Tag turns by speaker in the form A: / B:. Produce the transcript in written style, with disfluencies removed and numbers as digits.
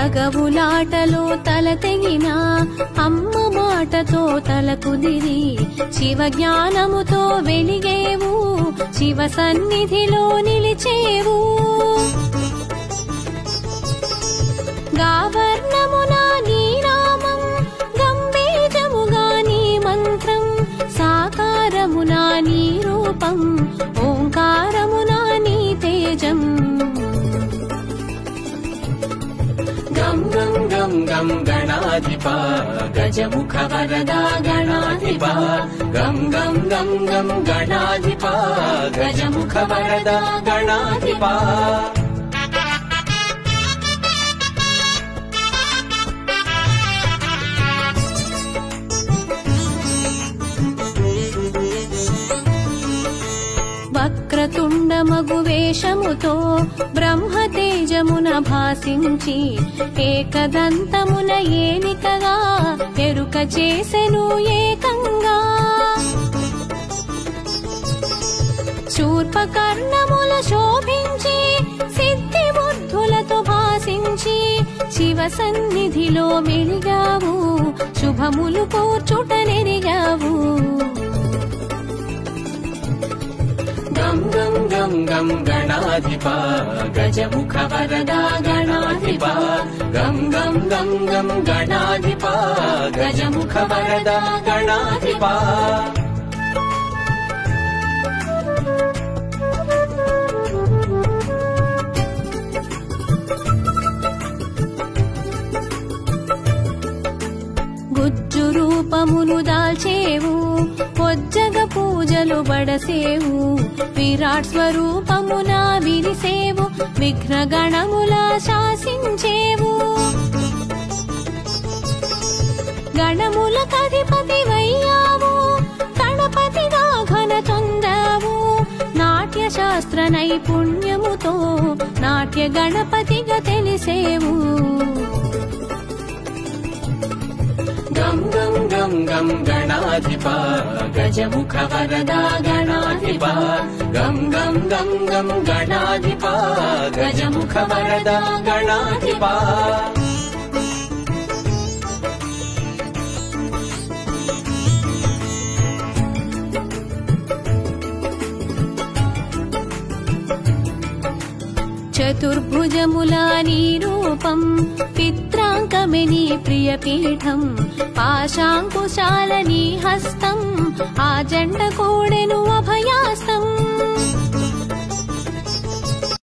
A: తగవులాటలో తల తెగిన అమ్మ మాటతో తల కుదిరి శివ జ్ఞానముతో వెలిగేవు శివ సన్నిధిలో నిలిచేవు గావర్ణమునా నీ నామం గంభీరముగా నీ మంత్రం సాకారమునా నీ రూపం ఓంకారమునా నీ తేజం
B: గం గం గం గం గణాధిప గజముఖ వరదా గణాధిప గం గం గం గం గణాధిప గజముఖ వరదా గణాధిప
A: వక్రతుండమగు వేషముతో బ్రహ్మతేజమున భాసించి ఏకదంతమున ఏలికగా ఎరుక చేసెను ఏకంగా శూర్పకర్ణముల శోభించి సిద్ధి బుద్ధులతో భాసించి శివ సన్నిధిలో మెలిగావు శుభములు కూర్చుటనెరిగావు
B: గం గం గం గం గణాధిప గజముఖ వరదా గణాధిప గం గం గం గం గణాధిప గజముఖ వరదా గణాధిప
A: గుజ్జు రూపమును దాల్చేవు పొజ్జగ పూజలు బడసేవు విరాట్ స్వరూపమున విరిసేవు విఘ్నగణములా శాసించేవు గణముల కధిపతి వయ్యావు గణపతిగా ఘన చొందావు నాట్య శాస్త్ర నైపుణ్యముతో నాట్య గణపతిగా తెలిసేవు
B: గం గం గం గం గణాధిప గజముఖ వరదా గణాధిప గం గం గం గం గణాధిప గజముఖ వరదా గణాధిప
A: చతుర్భుజములా నీ రూపం పిత్రాంకమే నీ ప్రియపీఠం పాశాంకుశాల నీ హస్తం ఆ జండ కోడెను అభయాస్తం